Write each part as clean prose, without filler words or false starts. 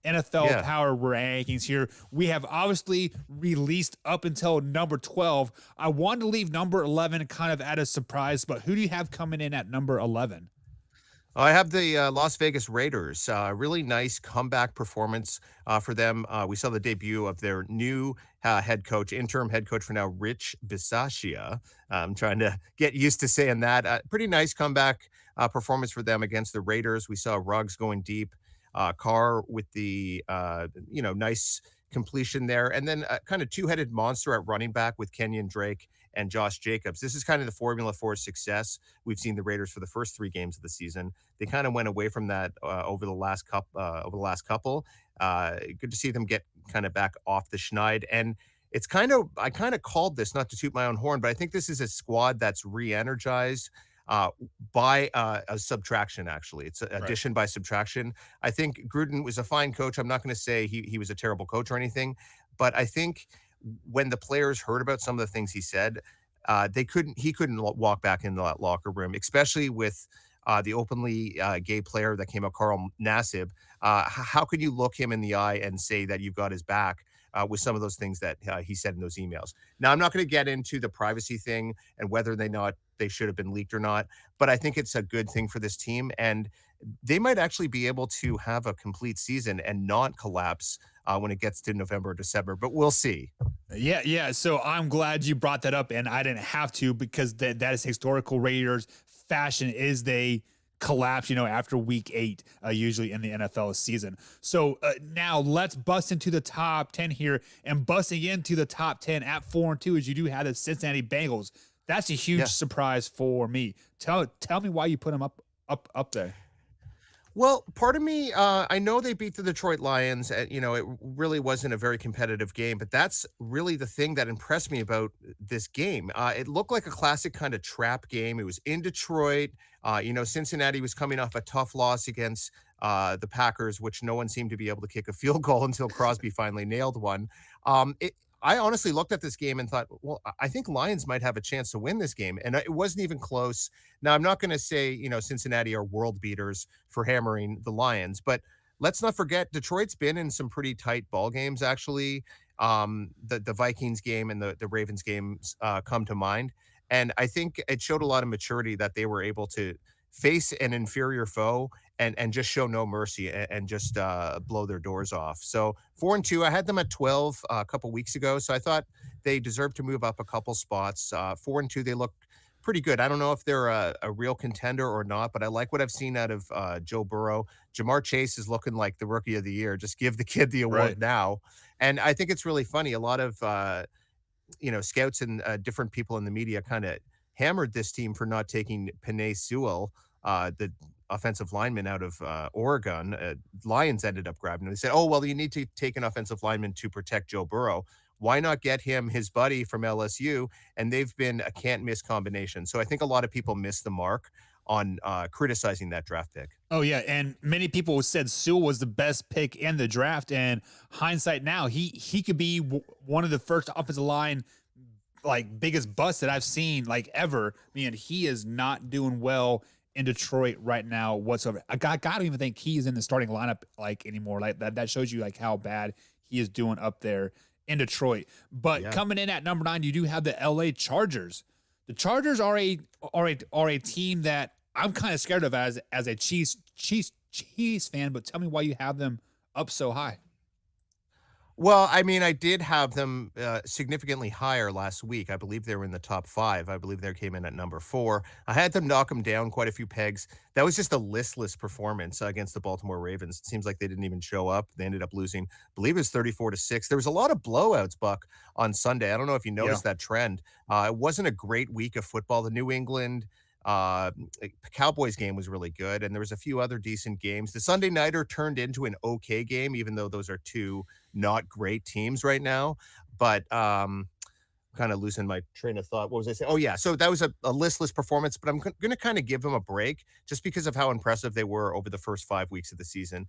NFL Yeah. power rankings here. We have obviously released up until number 12. I wanted to leave number 11 kind of at a surprise, but who do you have coming in at number 11? I have the Las Vegas Raiders. Really nice comeback performance for them. We saw the debut of their new head coach, interim head coach for now, Rich Bisaccia. I'm trying to get used to saying that. Pretty nice comeback performance for them against the Raiders. We saw Ruggs going deep, Carr with the nice completion there, and then a kind of two-headed monster at running back with Kenyon Drake and Josh Jacobs. This is kind of the formula for success we've seen the Raiders for the first 3 games of the season. They kind of went away from that over the last couple. Good to see them get kind of back off the schneid. And it's kind of I kind of called this, not to toot my own horn, but I think this is a squad that's re-energized uh, by a subtraction. Actually, it's Right. addition by subtraction. I think Gruden was a fine coach. I'm not going to say he was a terrible coach or anything, but I think when the players heard about some of the things he said, he couldn't walk back into that locker room, especially with the openly gay player that came out, Carl Nassib. How can you look him in the eye and say that you've got his back with some of those things that he said in those emails? Now, I'm not going to get into the privacy thing and whether they should have been leaked or not, but I think it's a good thing for this team, and they might actually be able to have a complete season and not collapse when it gets to November or December. But we'll see. Yeah, yeah. So I'm glad you brought that up, and I didn't have to because that is historical Raiders fashion is they collapse, after week 8, usually in the NFL season. So now let's bust into the top 10 here, and busting into the top 10 at 4-2 as you do have the Cincinnati Bengals. That's a huge Yeah. surprise for me. Tell me why you put them up there. Well, part of me, I know they beat the Detroit Lions. And, it really wasn't a very competitive game, but that's really the thing that impressed me about this game. It looked like a classic kind of trap game. It was in Detroit. Cincinnati was coming off a tough loss against the Packers, which no one seemed to be able to kick a field goal until Crosby finally nailed one. I honestly looked at this game and thought, well, I think Lions might have a chance to win this game. And it wasn't even close. Now, I'm not going to say, Cincinnati are world beaters for hammering the Lions, but let's not forget Detroit's been in some pretty tight ball games, actually. The Vikings game and the Ravens games come to mind. And I think it showed a lot of maturity that they were able to face an inferior foe and just show no mercy and just blow their doors off. So 4-2, I had them at 12 a couple weeks ago, so I thought they deserved to move up a couple spots. 4-2, they look pretty good. I don't know if they're a real contender or not, but I like what I've seen out of Joe Burrow. Jamar Chase is looking like the rookie of the year. Just give the kid the Right. award now. And I think it's really funny. A lot of scouts and different people in the media kind of hammered this team for not taking Penei Sewell, the offensive lineman out of Oregon. Lions ended up grabbing him. They said, "Oh, well, you need to take an offensive lineman to protect Joe Burrow. Why not get him his buddy from LSU?" And they've been a can't miss combination. So I think a lot of people miss the mark on criticizing that draft pick. Oh yeah, and many people said Sewell was the best pick in the draft. And hindsight now, he could be one of the first offensive line like biggest busts that I've seen like ever. Man, he is not doing well in Detroit right now whatsoever. I don't even think he's in the starting lineup like anymore. Like that shows you like how bad he is doing up there in Detroit. But Yeah. coming in at number 9, you do have the LA Chargers. The Chargers are a team that I'm kind of scared of as a Chiefs fan, but tell me why you have them up so high. Well, I mean, I did have them significantly higher last week. I believe they were in the top 5. I believe they came in at number 4. I had them knock them down quite a few pegs. That was just a listless performance against the Baltimore Ravens. It seems like they didn't even show up. They ended up losing, I believe it was 34-6. There was a lot of blowouts, Buck, on Sunday. I don't know if you Yeah. noticed that trend. It wasn't a great week of football. The New England uh, Cowboys game was really good, and there was a few other decent games. The Sunday nighter turned into an okay game, even though those are two not great teams right now. But kind of losing my train of thought. What was I saying? Oh yeah, so that was a listless performance, but I'm going to kind of give them a break just because of how impressive they were over the first 5 weeks of the season.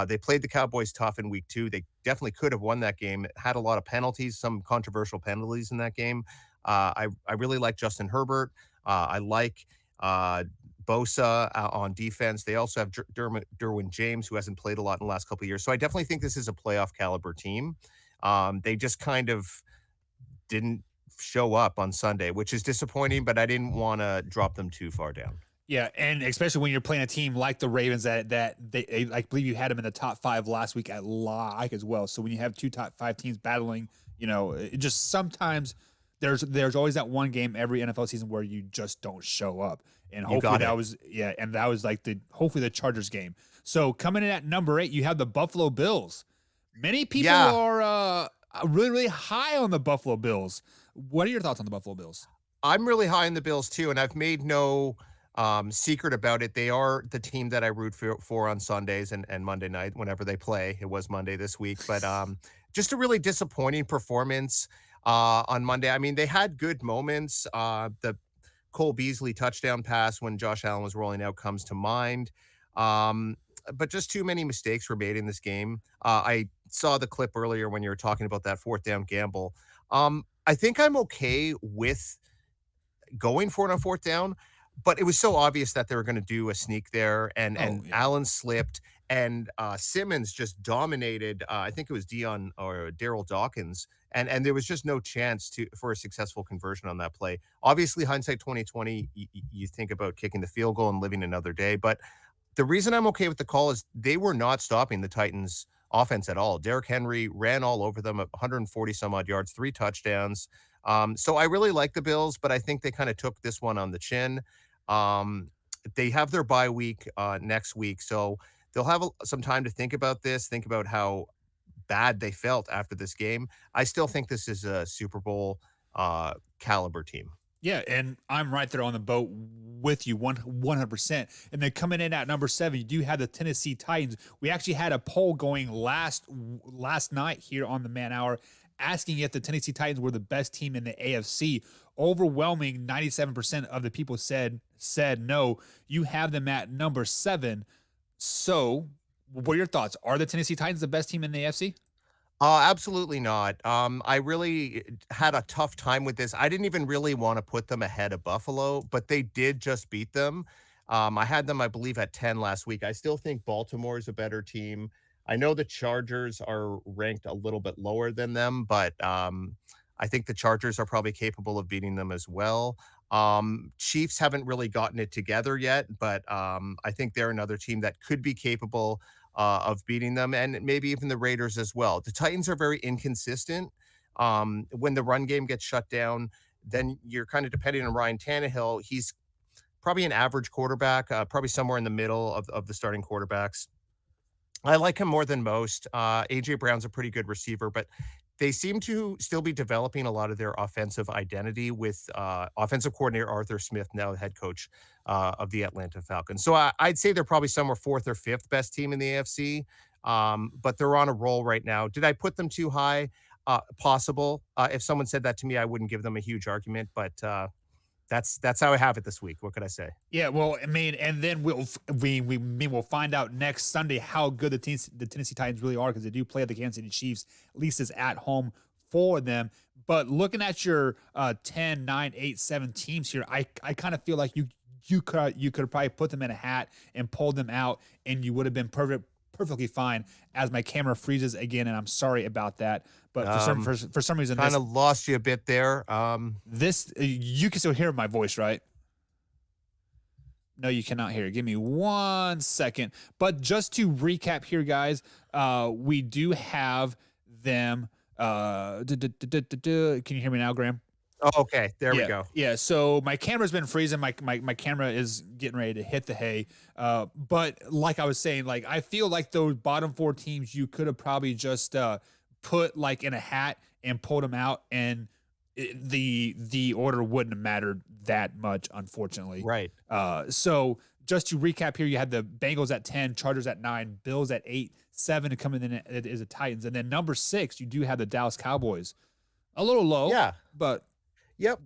They played the Cowboys tough in week 2. They definitely could have won that game. Had a lot of penalties, some controversial penalties in that game. I really like Justin Herbert. I like Bosa on defense. They also have Derwin James, who hasn't played a lot in the last couple of years. So I definitely think this is a playoff caliber team. They just kind of didn't show up on Sunday, which is disappointing, but I didn't want to drop them too far down. Yeah, and especially when you're playing a team like the Ravens that they I believe you had them in the top 5 last week at like as well. So when you have two top 5 teams battling, it just sometimes there's always that one game every NFL season where you just don't show up. And You hopefully got that it. was and that was like the Chargers game. So coming in at number 8, you have the Buffalo Bills. Many people Yeah, are really really high on the Buffalo Bills. What are your thoughts on the Buffalo Bills? I'm really high in the Bills too, and I've made no secret about it. They are the team that I root for on Sundays and Monday night whenever they play. It was Monday this week, but just a really disappointing performance on Monday. I mean, they had good moments. The Cole Beasley touchdown pass when Josh Allen was rolling out comes to mind. Um, but just too many mistakes were made in this game. I saw the clip earlier when you were talking about that fourth down gamble. I think I'm okay with going for it on fourth down, but it was so obvious that they were going to do a sneak there, and Oh, yeah. Allen slipped, and Simmons just dominated. I think it was Dion or Daryl Dawkins, and there was just no chance for a successful conversion on that play. Obviously, hindsight 2020, you think about kicking the field goal and living another day, but the reason I'm okay with the call is they were not stopping the Titans offense at all. Derrick Henry ran all over them at 140 some odd yards, 3 touchdowns. So I really like the Bills, but I think they kind of took this one on the chin. Um, they have their bye week next week, so they'll have some time to think about this, think about how bad they felt after this game. I still think this is a Super Bowl caliber team. Yeah, and I'm right there on the boat with you 100%. And then coming in at number 7, you do have the Tennessee Titans. We actually had a poll going last night here on the Man Hour asking if the Tennessee Titans were the best team in the AFC. Overwhelming 97% of the people said no. You have them at number 7. So, what are your thoughts? Are the Tennessee Titans the best team in the AFC? Absolutely not. I really had a tough time with this. I didn't even really want to put them ahead of Buffalo, but they did just beat them. I had them, I believe, at 10 last week. I still think Baltimore is a better team. I know the Chargers are ranked a little bit lower than them, but I think the Chargers are probably capable of beating them as well. Chiefs haven't really gotten it together yet, but I think they're another team that could be capable of beating them, and maybe even the Raiders as well. The Titans are very inconsistent. When the run game gets shut down, then you're kind of depending on Ryan Tannehill. He's probably an average quarterback, probably somewhere in the middle of the starting quarterbacks. I like him more than most. AJ Brown's a pretty good receiver, but they seem to still be developing a lot of their offensive identity with offensive coordinator Arthur Smith, now the head coach of the Atlanta Falcons. So I'd say they're probably somewhere fourth or fifth best team in the AFC, but they're on a roll right now. Did I put them too high? Possible. If someone said that to me, I wouldn't give them a huge argument, but that's how I have it this week. What could I say? Yeah, well, I mean, and then we'll find out next Sunday how good the Tennessee Titans really are because they do play the Kansas City Chiefs. At least it's at home for them. But looking at your 10, 9, 8, 7 teams here, I kind of feel like you could probably put them in a hat and pull them out, and you would have been perfectly fine. As my camera freezes again, and I'm sorry about that. But for some reason, Kind of lost you a bit there. this you can still hear my voice, right? No, you cannot hear it. Give me 1 second. But just to recap here, guys, we do have them. Can you hear me now, Graham? Oh, okay, there we Yeah, go. yeah. So my camera's been freezing. My camera is getting ready to hit the hay. But like I was saying, like I feel like those bottom 4 teams, you could have probably just put like in a hat and pulled them out, and the order wouldn't have mattered that much, unfortunately. Right. So just to recap here, you had the Bengals at 10, Chargers at 9, Bills at 8, 7 to come in is the Titans, and then number 6, you do have the Dallas Cowboys. A little low, Yeah. but Yep.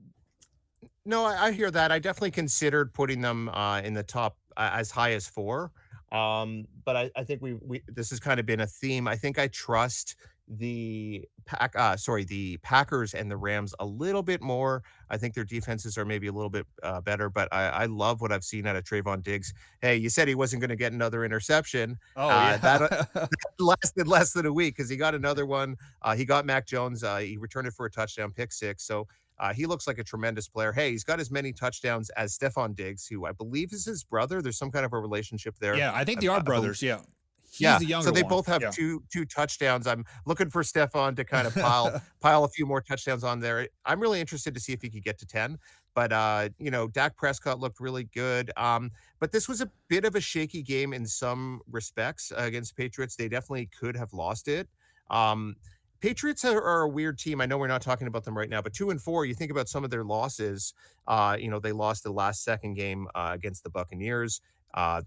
No, I hear that. I definitely considered putting them in the top as high as 4. But I think we this has kind of been a theme. I think I trust the Packers and the Rams a little bit more. I think their defenses are maybe a little bit better, but I love what I've seen out of Trayvon Diggs. Hey, you said he wasn't going to get another interception. Oh That yeah. lasted less than a week because he got another one. He got Mac Jones. He returned it for a touchdown, pick six. So he looks like a tremendous player. Hey, he's got as many touchdowns as Stephon Diggs, who I believe is his brother. There's some kind of a relationship there. Yeah, I think they are I believe. brothers. Yeah. He's Yeah, the so younger they one. both have Yeah. two touchdowns. I'm looking for Stephon to kind of pile a few more touchdowns on there. I'm really interested to see if he could get to 10, but, Dak Prescott looked really good, but this was a bit of a shaky game in some respects against Patriots. They definitely could have lost it. Um, Patriots are a weird team. I know we're not talking about them right now, but 2 and 4, you think about some of their losses, they lost the last second game, against the Buccaneers.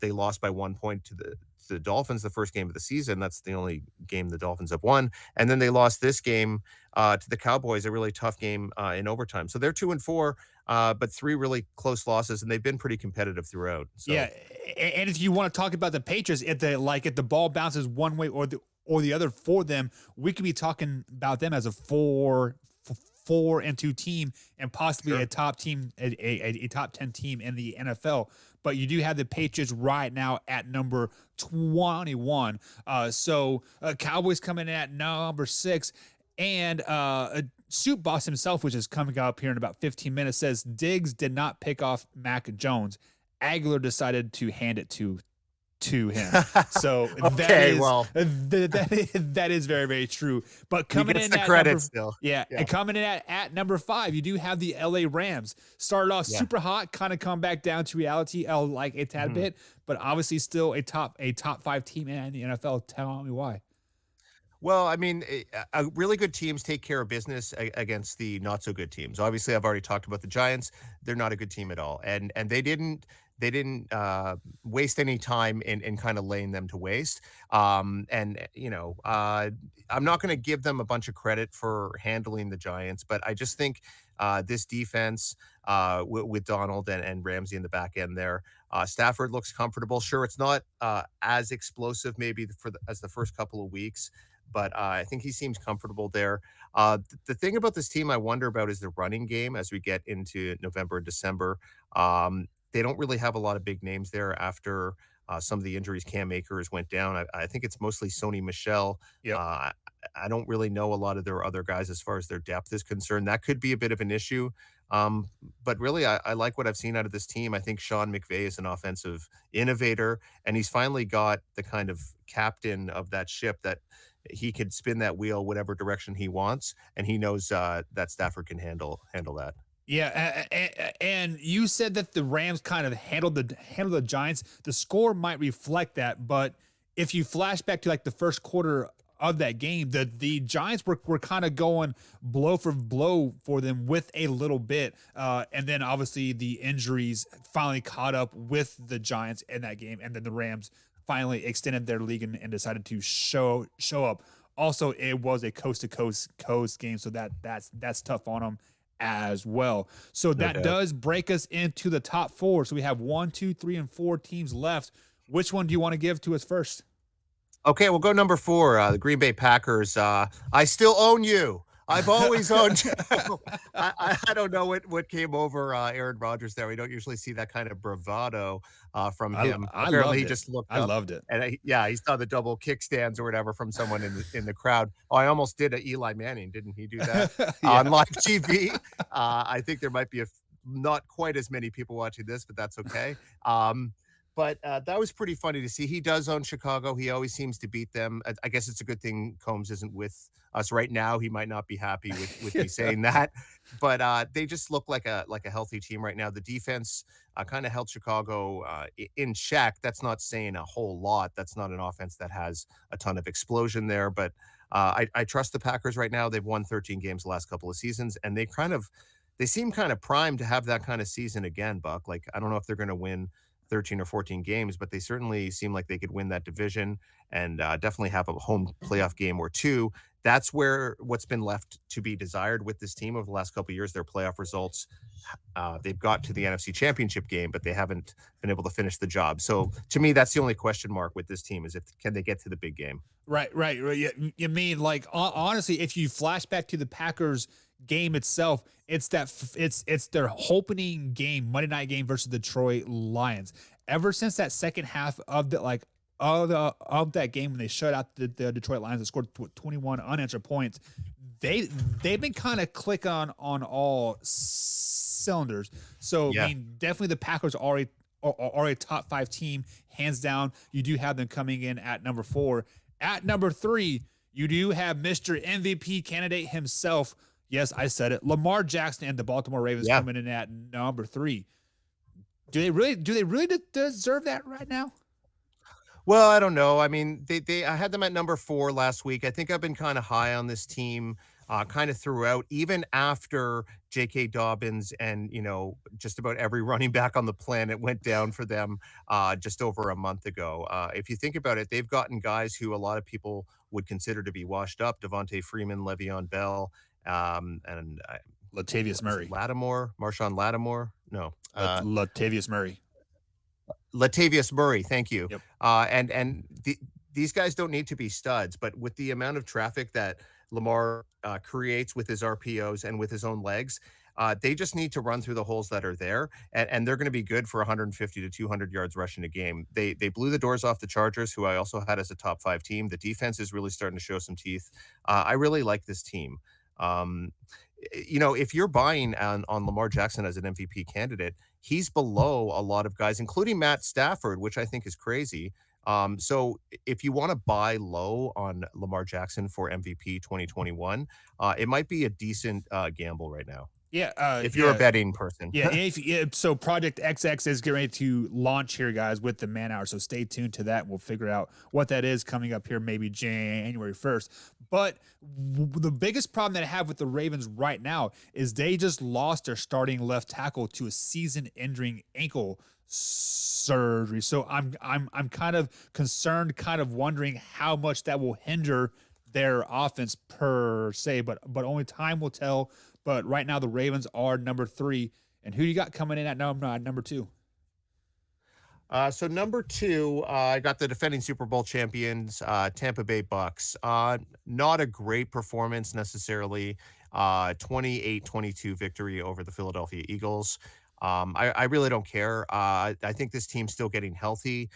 They lost by 1 point to the Dolphins the first game of the season. That's the only game the Dolphins have won. And then they lost this game to the Cowboys, a really tough game in overtime. So they're 2 and 4, but three really close losses, and they've been pretty competitive throughout. Yeah, So and if you want to talk about the Patriots, if the ball bounces one way or the other for them, we could be talking about them as a 4-2 team and possibly sure. a top team, a top 10 team in the NFL. But you do have the Patriots right now at number 21. Cowboys coming in at number 6. And Soup Boss himself, which is coming up here in about 15 minutes, says Diggs did not pick off Mac Jones. Aguilar decided to hand it to him. So Okay, well, that is very, very true. But he coming gets in the at credit number still. yeah, Yeah, and coming in at number 5, you do have the LA Rams. Started off yeah. super hot, kind of come back down to reality, like a tad Mhm. bit, but obviously still a top 5 team in the NFL. Tell me why. Well, I mean, really good teams take care of business against the not so good teams. Obviously, I've already talked about the Giants. They're not a good team at all, and they didn't waste any time in kind of laying them to waste. I'm not going to give them a bunch of credit for handling the Giants, but I just think this defense with Donald and Ramsey in the back end there. Stafford looks comfortable. Sure, it's not as explosive maybe as the first couple of weeks, but I think he seems comfortable there. The thing about this team I wonder about is the running game as we get into November and December. They don't really have a lot of big names there after some of the injuries. Cam Akers went down. I think it's mostly Sony Michelle. Yep. I don't really know a lot of their other guys as far as their depth is concerned. That could be a bit of an issue. Um, but really, I like what I've seen out of this team. I think Sean McVay is an offensive innovator, and he's finally got the kind of captain of that ship that he could spin that wheel whatever direction he wants, and he knows that Stafford can handle that. Yeah, and you said that the Rams kind of handled the Giants. The score might reflect that, but if you flash back to like the first quarter of that game, the Giants were kind of going blow for blow for them with a little bit, and then obviously the injuries finally caught up with the Giants in that game, and then the Rams finally extended their lead and decided to show up. Also, it was a coast to coast game, so that's tough on them as well. So No that doubt. does break us into the top 4. So we have 1, 2, 3, and 4 teams left. Which one do you want to give to us first? Okay, we'll go number 4, the Green Bay Packers. I still own you. I've always owned you. I don't know what came over Aaron Rodgers there. We don't usually see that kind of bravado from him. I Apparently, loved he it. just looked I up loved it. and yeah, he saw the double kickstands or whatever from someone in the crowd. Oh, I almost did a Eli Manning, didn't he do that on Yeah. live TV? I think there might be not quite as many people watching this, but that's okay. But that was pretty funny to see. He does own Chicago. He always seems to beat them. I guess it's a good thing Combs isn't with us right now. He might not be happy with me saying that, but they just look like a healthy team right now. The defense kind of held Chicago in check. That's not saying a whole lot. That's not an offense that has a ton of explosion there, but I trust the Packers right now. They've won 13 games the last couple of seasons, and they seem kind of primed to have that kind of season again, Buck. Like, I don't know if they're going to win 13 or 14 games, but they certainly seem like they could win that division and definitely have a home playoff game or two. That's where what's been left to be desired with this team over the last couple of years. Their playoff results, they've got to the NFC Championship game, but they haven't been able to finish the job. So to me, that's the only question mark with this team is if can they get to the big game. Right. Yeah, you mean like honestly, if you flash back to the Packers game itself, it's it's their opening game, Monday night game versus the Detroit Lions. Ever since that second half of of that game when they shut out the Detroit Lions and scored 21 unanswered points, they've been kind of click on all cylinders. So I Yeah. mean, definitely the Packers are a top five team, hands down. You do have them coming in at number 4. At number 3, you do have Mr. MVP candidate himself. Yes, I said it. Lamar Jackson and the Baltimore Ravens Yeah. coming in at number 3. Do they really deserve that right now? Well, I don't know. I mean, they I had them at number 4 last week. I think I've been kinda high on this team, kinda throughout, even after J.K. Dobbins and, just about every running back on the planet went down for them, just over a month ago. If you think about it, they've gotten guys who a lot of people would consider to be washed up, Devontae Freeman, Le'Veon Bell, and, Latavius was it Murray. Lattimore? Marshawn Lattimore? No, Latavius Murray. Latavius Murray, thank you. Yep. These guys don't need to be studs, but with the amount of traffic that Lamar creates with his RPOs and with his own legs, they just need to run through the holes that are there, and they're going to be good for 150 to 200 yards rushing a game. They blew the doors off the Chargers, who I also had as a top 5 team. The defense is really starting to show some teeth. I really like this team. Um, if you're buying on Lamar Jackson as an MVP candidate, he's below a lot of guys, including Matt Stafford, which I think is crazy. So if you want to buy low on Lamar Jackson for MVP 2021, it might be a decent gamble right now Yeah, if you're a yeah. betting person. Yeah, so Project XX is getting ready to launch here, guys, with the man hour. So stay tuned to that. We'll figure out what that is coming up here, maybe January 1st. But the biggest problem that I have with the Ravens right now is they just lost their starting left tackle to a season-ending ankle surgery. So I'm kind of concerned, kind of wondering how much that will hinder their offense per se. But only time will tell. But right now, the Ravens are number 3. And who you got coming in at number 2? So number 2, I got the defending Super Bowl champions, Tampa Bay Bucks. Not a great performance necessarily. 28-22 victory over the Philadelphia Eagles. I really don't care. I think this team's still getting healthy.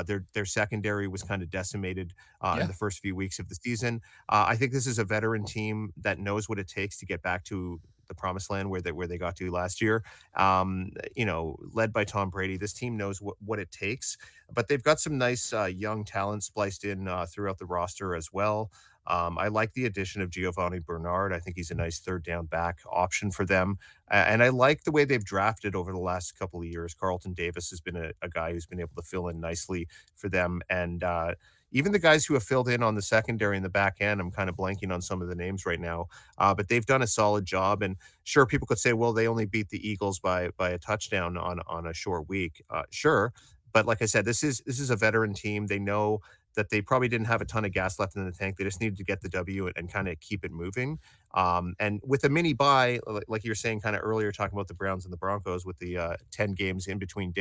Their secondary was kind of decimated in Yeah. the first few weeks of the season. I think this is a veteran team that knows what it takes to get back to the promised land where they got to last year. Led by Tom Brady, this team knows what it takes. But they've got some nice young talent spliced in throughout the roster as well. I like the addition of Giovanni Bernard. I think he's a nice third down back option for them. And I like the way they've drafted over the last couple of years. Carlton Davis has been a guy who's been able to fill in nicely for them. And even the guys who have filled in on the secondary and the back end, I'm kind of blanking on some of the names right now, but they've done a solid job. And sure, people could say, well, they only beat the Eagles by a touchdown on a short week. Sure. But like I said, this is a veteran team. They know that they probably didn't have a ton of gas left in the tank. They just needed to get the W and kind of keep it moving. And with a mini bye, like you were saying kind of earlier, talking about the Browns and the Broncos with the 10 games in between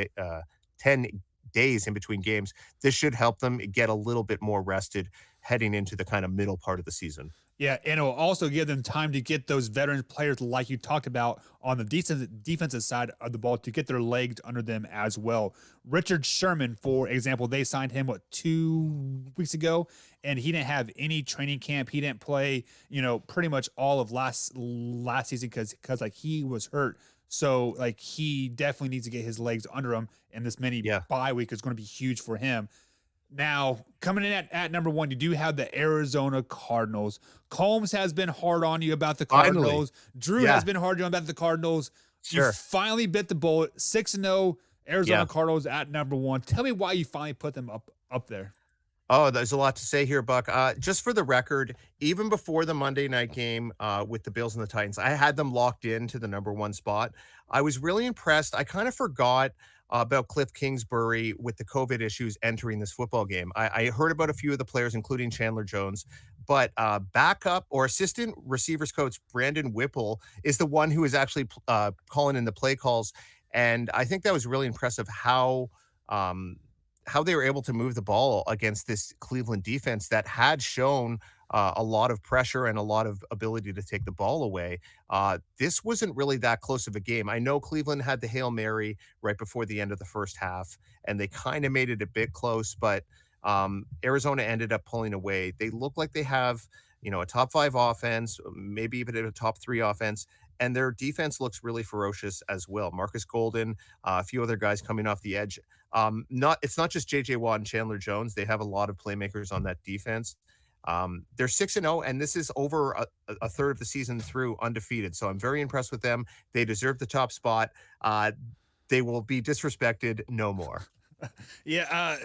10 days in between games, this should help them get a little bit more rested heading into the kind of middle part of the season. Yeah, and it'll also give them time to get those veteran players, like you talked about, on the defensive side of the ball to get their legs under them as well. Richard Sherman, for example, they signed him, 2 weeks ago, and he didn't have any training camp. He didn't play, pretty much all of last season because like he was hurt. So like he definitely needs to get his legs under him, and this mini Yeah. bye week is going to be huge for him. Now, coming in at number 1, you do have the Arizona Cardinals. Combs has been hard on you about the Finally. Cardinals. Drew Yeah. has been hard on you about the Cardinals. You Sure. finally bit the bullet. 6-0 Arizona Yeah. Cardinals at number 1. Tell me why you finally put them up there. Oh, there's a lot to say here, Buck. Just for the record, even before the Monday night game with the Bills and the Titans, I had them locked into the number 1 spot. I was really impressed. I kind of forgot about Cliff Kingsbury with the COVID issues entering this football game. I heard about a few of the players, including Chandler Jones, but backup or assistant receivers coach Brandon Whipple is the one who is actually calling in the play calls, and I think that was really impressive um, how they were able to move the ball against this Cleveland defense that had shown a lot of pressure and a lot of ability to take the ball away. This wasn't really that close of a game. I know Cleveland had the Hail Mary right before the end of the first half, and they kind of made it a bit close, but Arizona ended up pulling away. They look like they have, a top five offense, maybe even a top three offense, and their defense looks really ferocious as well. Marcus Golden, a few other guys coming off the edge. It's not just J.J. Watt and Chandler Jones. They have a lot of playmakers on that defense. They're 6-0, and this is over a third of the season through undefeated. So I'm very impressed with them. They deserve the top spot. They will be disrespected no more. Yeah,